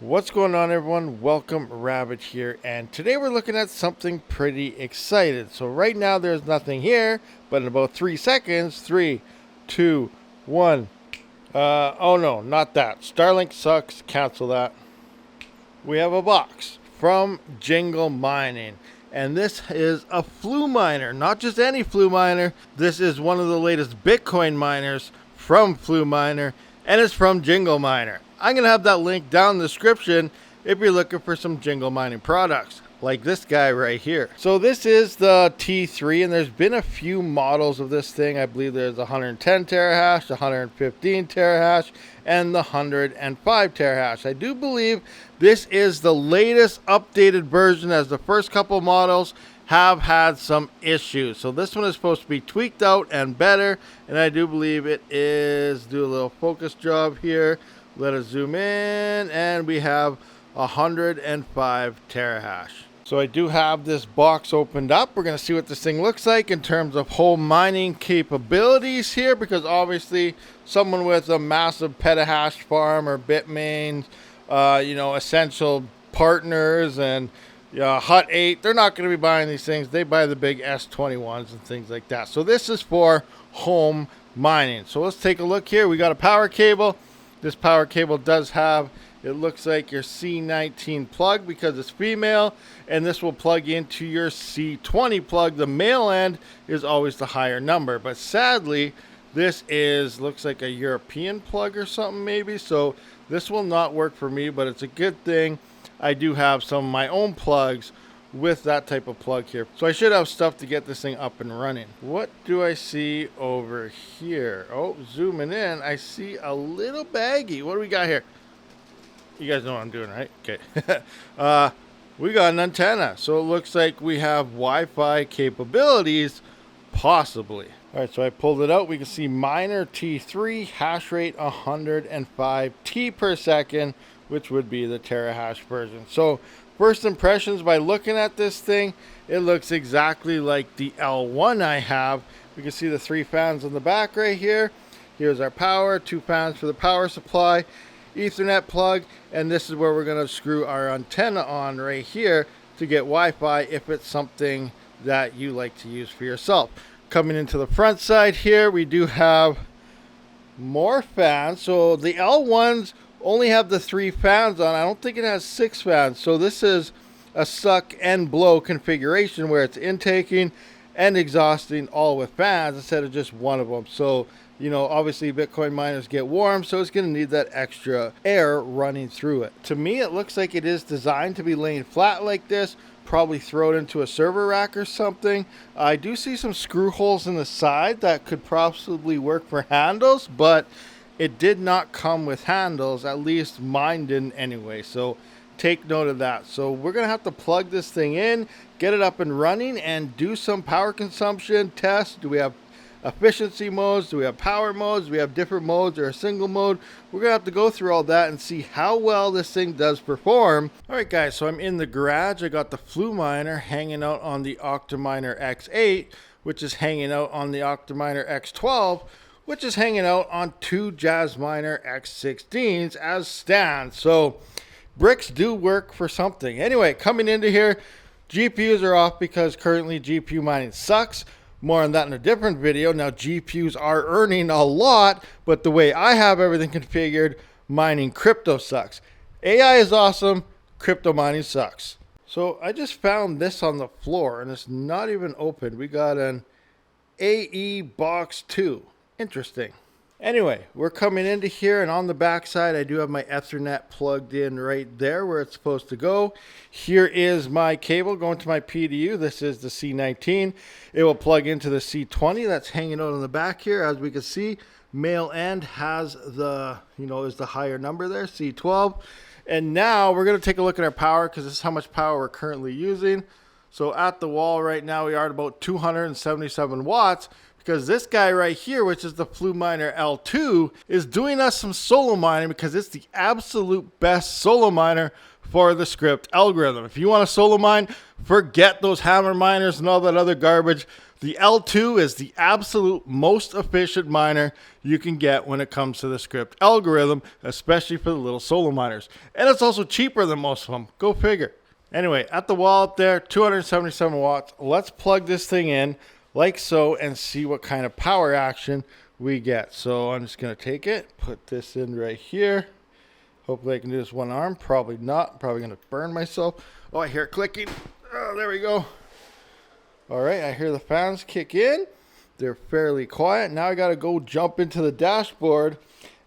What's going on, everyone? Welcome, Rabid here, and today we're looking at something pretty exciting. So right now there's nothing here, but in about 3 seconds, 3, 2, 1. Oh no, not that. Starlink sucks, cancel that. We have a box from Jingle Mining, and this is a Fluminer, not just any Fluminer. This is one of the latest Bitcoin miners from Fluminer, and it's from Jingle Miner. I'm going to have that link down in the description if you're looking for some Jingle Mining products, like this guy right here. So this is the T3, and there's been a few models of this thing. I believe there's 110 terahash, 115 terahash, and the 105 terahash. I do believe this is the latest updated version, as the first couple models have had some issues. So this one is supposed to be tweaked out and better, and I do believe it is. Do a little focus job here. Let us zoom in, and we have 105 terahash. So I do have this box opened up. We're going to see what this thing looks like in terms of home mining capabilities here, because obviously someone with a massive petahash farm or Bitmain, essential partners and Hut 8, they're not going to be buying these things. They buy the big S21s and things like that. So this is for home mining. So let's take a look here. We got a power cable. This power cable does have, it looks like, your C19 plug because it's female, and this will plug into your C20 plug. The male end is always the higher number, but sadly, this looks like a European plug or something maybe, so this will not work for me, but it's a good thing I do have some of my own plugs with that type of plug here. So I should have stuff to get this thing up and running. What do I see over here? Oh, zooming in, I see a little baggie. What do we got here? You guys know what I'm doing, right? Okay. We got an antenna. So it looks like we have Wi-Fi capabilities, possibly. All right, so I pulled it out. We can see Miner T3, hash rate 105 T per second, which would be the terahash version. So first impressions, by looking at this thing, it looks exactly like the L1 I have. We can see the 3 fans on the back right here. Here's our power, 2 fans for the power supply, Ethernet plug, and this is where we're going to screw our antenna on right here to get Wi-Fi if it's something that you like to use for yourself. Coming into the front side here, we do have more fans. So the L1s only have the 3 fans on. I don't think it has 6 fans. So this is a suck and blow configuration where it's intaking and exhausting all with fans instead of just one of them. So, obviously Bitcoin miners get warm, so it's going to need that extra air running through it. To me, it looks like it is designed to be laying flat like this, probably throw it into a server rack or something. I do see some screw holes in the side that could possibly work for handles, but it did not come with handles, at least mine didn't anyway, so take note of that. So we're going to have to plug this thing in, get it up and running, and do some power consumption tests. Do we have efficiency modes? Do we have power modes? Do we have different modes or a single mode? We're going to have to go through all that and see how well this thing does perform. All right, guys, so I'm in the garage. I got the Fluminer hanging out on the Octominer X8, which is hanging out on the Octominer X12, which is hanging out on 2 Jasminer X16s as stands. So bricks do work for something. Anyway, coming into here, GPUs are off because currently GPU mining sucks. More on that in a different video. Now GPUs are earning a lot, but the way I have everything configured, mining crypto sucks. AI is awesome, crypto mining sucks. So I just found this on the floor and it's not even open. We got an AE Box 2. Interesting. Anyway, we're coming into here, and on the back side, I do have my Ethernet plugged in right there where it's supposed to go. Here is my cable going to my PDU. This is the C19. It will plug into the C20 that's hanging out on the back here. As we can see, male end has the, is the higher number there, C12. And now we're going to take a look at our power because this is how much power we're currently using. So at the wall right now, we are at about 277 watts. Because this guy right here, which is the Fluminer L2, is doing us some solo mining because it's the absolute best solo miner for the script algorithm. If you want to solo mine, forget those hammer miners and all that other garbage. The L2 is the absolute most efficient miner you can get when it comes to the script algorithm, especially for the little solo miners. And it's also cheaper than most of them. Go figure. Anyway, at the wall up there, 277 watts. Let's plug this thing in like so and see what kind of power action we get. So I'm just going to take it, put this in right here. Hopefully I can do this one arm. Probably not. Probably going to burn myself. Oh, I hear it clicking. Oh, there we go. All right, I hear the fans kick in. They're fairly quiet. Now I got to go jump into the dashboard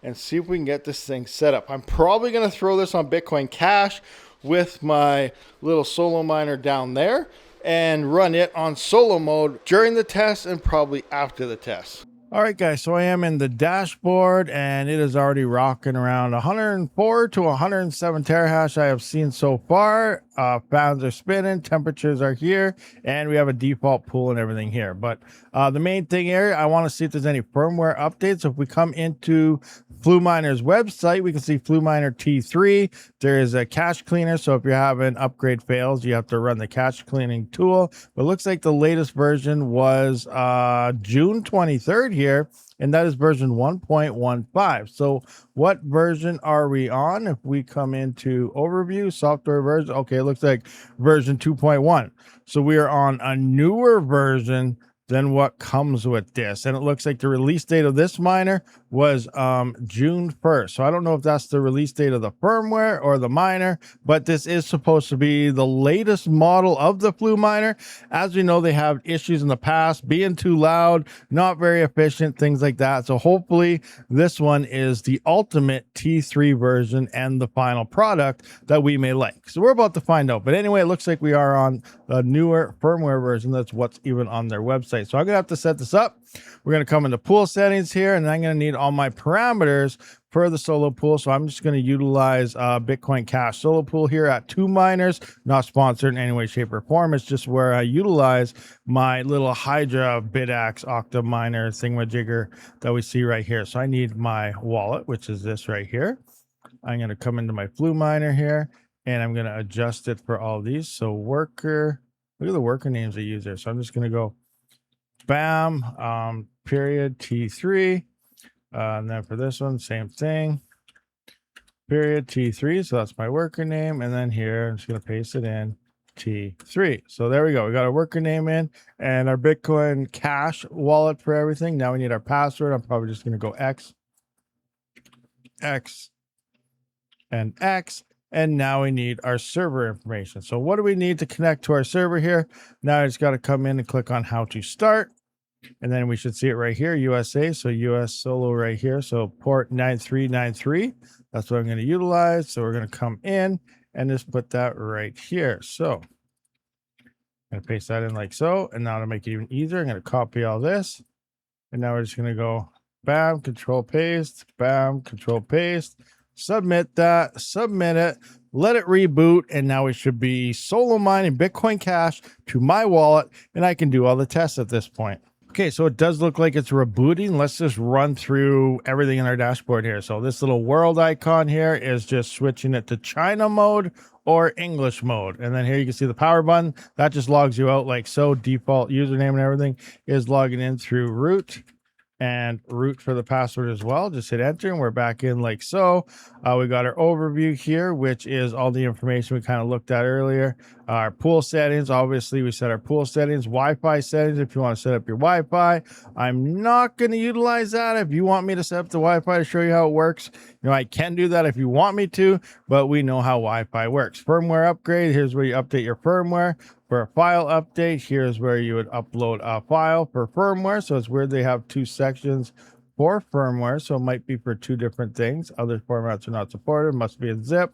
and see if we can get this thing set up. I'm probably going to throw this on Bitcoin Cash with my little solo miner down there and run it on solo mode during the test and probably after the test. All right, guys, so I am in the dashboard and it is already rocking around 104 to 107 terahash I have seen so far. Fans are spinning, temperatures are here, and we have a default pool and everything here. But the main thing here, I want to see if there's any firmware updates. So if we come into Fluminer's website, we can see Fluminer T3. There is a cache cleaner, so if you're having upgrade fails, you have to run the cache cleaning tool. But it looks like the latest version was June 23rd here, and that is version 1.15. So what version are we on? If we come into overview, software version, okay, it looks like version 2.1. So we are on a newer version than what comes with this. And it looks like the release date of this miner was June 1st. So I don't know if that's the release date of the firmware or the miner, but this is supposed to be the latest model of the Fluminer. As we know, they have issues in the past, being too loud, not very efficient, things like that. So hopefully this one is the ultimate T3 version and the final product that we may like. So we're about to find out. But anyway, it looks like we are on a newer firmware version. That's what's even on their website. So I'm going to have to set this up. We're going to come into pool settings here, and I'm going to need all my parameters for the solo pool. So I'm just going to utilize Bitcoin Cash solo pool here at 2 miners, not sponsored in any way, shape, or form. It's just where I utilize my little Hydra Bidax Octa miner thingamajigger that we see right here. So I need my wallet, which is this right here. I'm going to come into my Fluminer here, and I'm going to adjust it for all these. So worker, look at the worker names they use there. So I'm just going to go bam, period T3. And then for this one, same thing, period T3. So that's my worker name. And then here, I'm just going to paste it in T3. So there we go. We got our worker name in and our Bitcoin Cash wallet for everything. Now we need our password. I'm probably just going to go X, and X. And now we need our server information. So what do we need to connect to our server here? Now I just got to come in and click on how to start. And then we should see it right here, USA. So US solo right here. So port 9393. That's what I'm going to utilize. So we're going to come in and just put that right here. So I'm going to paste that in like so. And now to make it even easier, I'm going to copy all this. And now we're just going to go bam, control paste, bam, control paste. Submit that, submit it, let it reboot, and now we should be solo mining Bitcoin Cash to my wallet, and I can do all the tests at this point. Okay, so it does look like it's rebooting. Let's just run through everything in our dashboard here. So this little world icon here is just switching it to China mode or English mode. And then here you can see the power button. That just logs you out like so. Default username and everything is logging in through root. And root for the password as well. Just hit enter and we're back in like so. We got our overview here, which is all the information we kind of looked at earlier. Our pool settings, obviously we set our pool settings, Wi-Fi settings if you want to set up your Wi-Fi. I'm not going to utilize that. If you want me to set up the Wi-Fi to show you how it works, you know, I can do that if you want me to, but we know how Wi-Fi works. Firmware upgrade, here's where you update your firmware. For a file update, here's where you would upload a file for firmware. So it's weird they have 2 sections for firmware. So it might be for 2 different things. Other formats are not supported, must be in zip.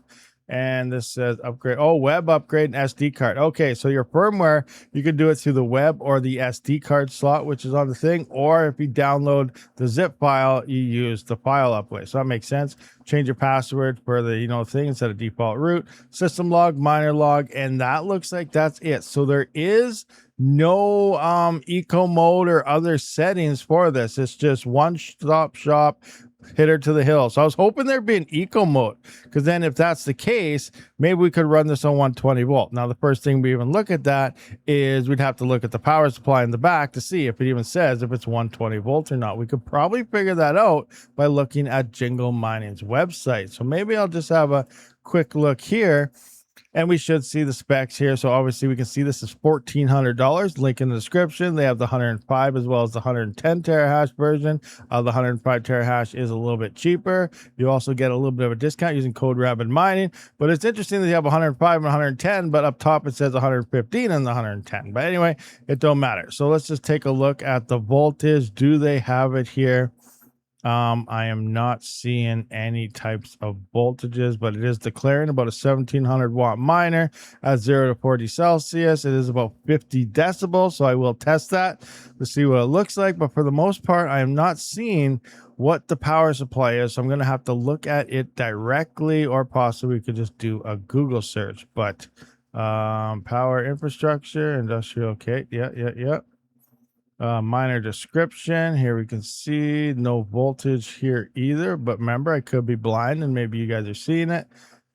And this says upgrade, oh, web upgrade and SD card. Okay, so your firmware, you can do it through the web or the SD card slot, which is on the thing. Or if you download the zip file, you use the file upgrade. So that makes sense. Change your password for the, thing instead of default root, system log, miner log, and that looks like that's it. So there is no eco mode or other settings for this. It's just one stop shop hit her to the hill. So I was hoping there'd be an eco mode, because then if that's the case, maybe we could run this on 120 volt. Now, the first thing we even look at that is we'd have to look at the power supply in the back to see if it even says if it's 120 volts or not. We could probably figure that out by looking at Jingle Mining's website. So maybe I'll just have a quick look here, and we should see the specs here. So obviously we can see this is $1,400. Link in the description. They have the 105 as well as the 110 terahash version. The 105 terahash is a little bit cheaper. You also get a little bit of a discount using code Rabid Mining. But it's interesting that you have 105 and 110, but up top it says 115 and the 110. But anyway, it don't matter. So let's just take a look at the voltage. Do they have it here? I am not seeing any types of voltages, but it is declaring about a 1700 watt miner at 0 to 40 Celsius. It is about 50 decibels, so I will test that to see what it looks like. But for the most part, I am not seeing what the power supply is, so I'm going to have to look at it directly, or possibly we could just do a Google search. But power infrastructure, industrial, okay, yeah. Miner description. Here we can see no voltage here either, but remember, I could be blind and maybe you guys are seeing it.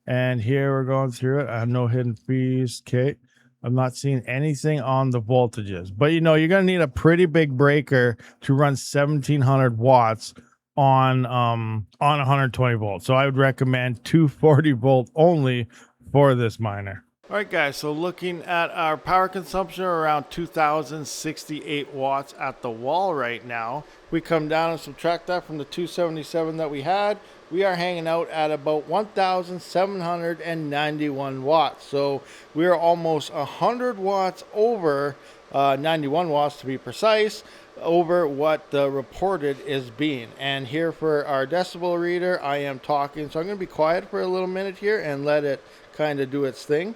And here we're going through it. I have no hidden fees. Okay. I'm not seeing anything on the voltages, but you know, you're going to need a pretty big breaker to run 1700 watts on 120 volts. So I would recommend 240 volt only for this miner. All right, guys, so looking at our power consumption, around 2068 watts at the wall right now. We come down and subtract that from the 277 that we had. We are hanging out at about 1,791 watts. So we are almost 100 watts over, 91 watts to be precise, over what the reported is being. And here for our decibel reader, I am talking. So I'm going to be quiet for a little minute here and let it kind of do its thing.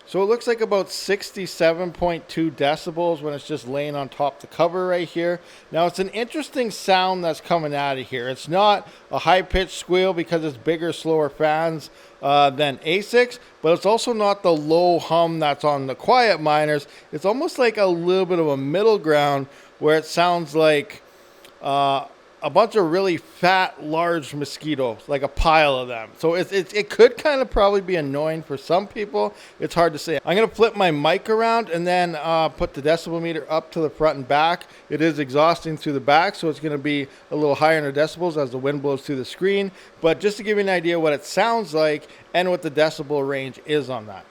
So it looks like about 67.2 decibels when it's just laying on top the cover right here. Now it's an interesting sound that's coming out of here. It's not a high-pitched squeal because it's bigger, slower fans than ASICs, but it's also not the low hum that's on the quiet miners. It's almost like a little bit of a middle ground where it sounds like a bunch of really fat, large mosquitoes, like a pile of them. So it could kind of probably be annoying for some people. It's hard to say. I'm going to flip my mic around and then put the decibel meter up to the front and back. It is exhausting through the back, so it's going to be a little higher in the decibels as the wind blows through the screen. But just to give you an idea what it sounds like and what the decibel range is on that.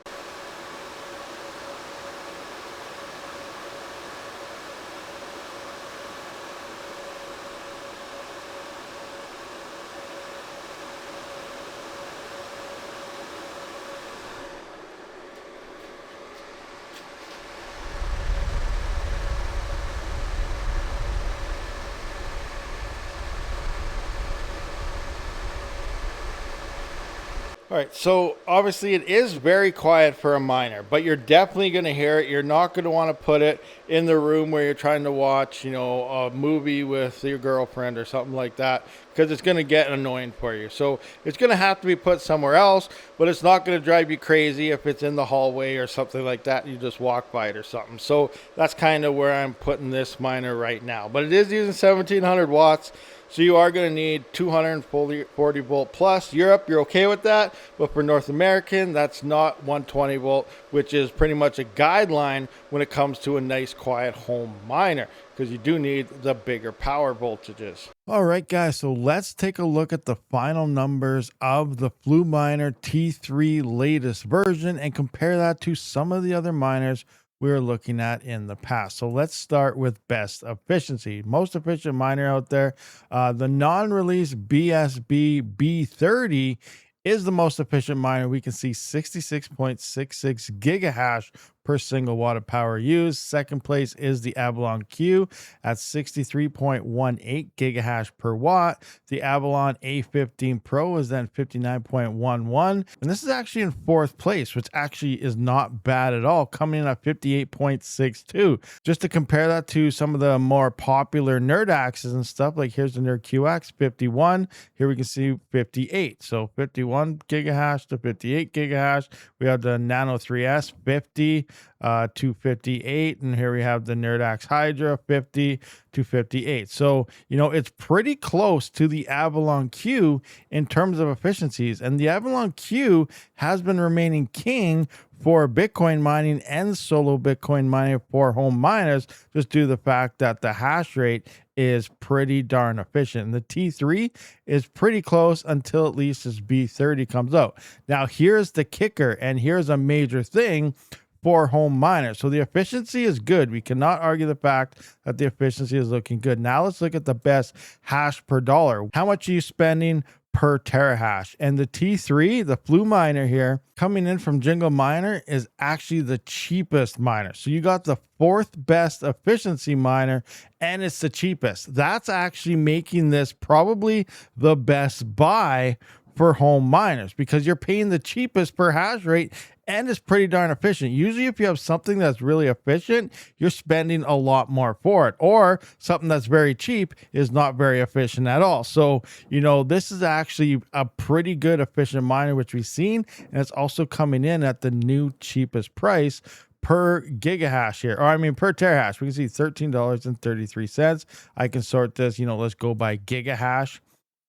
All right, so obviously it is very quiet for a miner, but you're definitely going to hear it. You're not going to want to put it in the room where you're trying to watch, a movie with your girlfriend or something like that, because it's going to get annoying for you. So it's going to have to be put somewhere else, but it's not going to drive you crazy if it's in the hallway or something like that. You just walk by it or something. So that's kind of where I'm putting this miner right now. But it is using 1700 watts. So you are going to need 240 volt plus. Europe, you're okay with that. But for North American, that's not 120 volt, which is pretty much a guideline when it comes to a nice quiet home miner, because you do need the bigger power voltages. All right, guys, so let's take a look at the final numbers of the Fluminer T3 latest version and compare that to some of the other miners we were looking at in the past. So let's start with best efficiency. Most efficient miner out there, the non-release BSB B30 is the most efficient miner. We can see 66.66 gigahash per single watt of power used. Second place is the Avalon Q at 63.18 gigahash per watt. The Avalon A15 Pro is then 59.11. And this is actually in fourth place, which actually is not bad at all, coming in at 58.62. Just to compare that to some of the more popular nerd axes and stuff, like here's the Nerd QX 51. Here we can see 58. So 51 gigahash to 58 gigahash. We have the Nano 3S 50. 258, and here we have the Nerdax Hydra 50 to 58. So, you know, it's pretty close to the Avalon Q in terms of efficiencies, and the Avalon Q has been remaining king for Bitcoin mining and solo Bitcoin mining for home miners, just due to the fact that the hash rate is pretty darn efficient. And the T3 is pretty close until at least this B30 comes out. Now, here's the kicker, and here's a major thing for home miners. So the efficiency is good. We cannot argue the fact that the efficiency is looking good. Now let's look at the best hash per dollar. How much are you spending per terahash? And the T3, the Fluminer here, coming in from Jingle Miner, is actually the cheapest miner. So you got the fourth best efficiency miner, and it's the cheapest. That's actually making this probably the best buy for home miners, because you're paying the cheapest per hash rate and it's pretty darn efficient. Usually if you have something that's really efficient, you're spending a lot more for it, or something that's very cheap is not very efficient at all. So, you know, this is actually a pretty good efficient miner, which we've seen, and it's also coming in at the new cheapest price per gigahash here, or I mean per terahash. We can see $13.33. I can sort this, you know, let's go by gigahash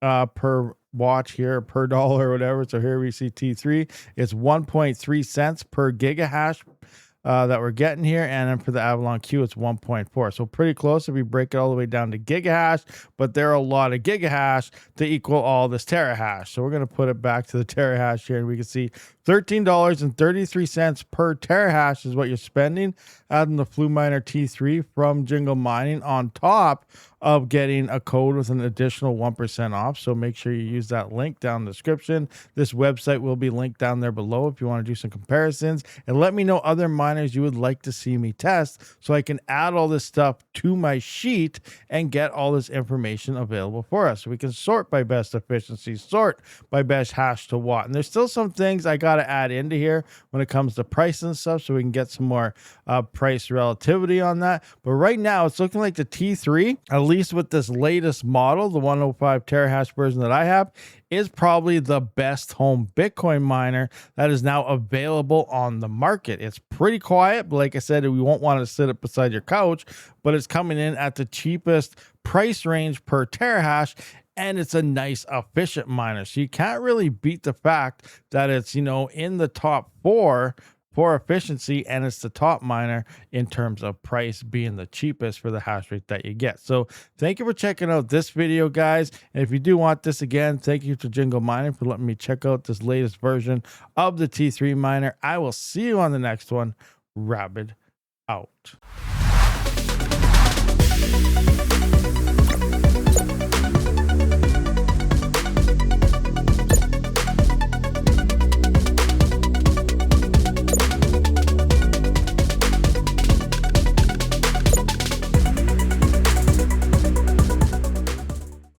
per watch here, per dollar or whatever. So here we see T3, it's 1.3 cents per gigahash that we're getting here, and then for the Avalon Q it's 1.4. So pretty close if we break it all the way down to gigahash, but there are a lot of gigahash to equal all this terahash. So we're going to put it back to the terahash here, and we can see $13.33 per terahash is what you're spending adding the Fluminer T3 from Jingle Mining, on top of getting a code with an additional 1% off. So make sure you use that link down in the description. This website will be linked down there below if you want to do some comparisons, and let me know other miners you would like to see me test, so I can add all this stuff to my sheet and get all this information available for us. So we can sort by best efficiency, sort by best hash to watt. And there's still some things I got to add into here when it comes to price and stuff, so we can get some more price relativity on that. But right now it's looking like the T3, at least with this latest model, the 105 terahash version that I have, is probably the best home Bitcoin miner that is now available on the market. It's pretty quiet, but like I said, we won't want to sit it beside your couch, but it's coming in at the cheapest price range per terahash, and it's a nice efficient miner. So you can't really beat the fact that it's, you know, in the top 4 for efficiency, and it's the top miner in terms of price, being the cheapest for the hash rate that you get. So thank you for checking out this video, guys. And if you do want this again, thank you to Jingle Mining for letting me check out this latest version of the T3 miner. I will see you on the next one. Rabid out.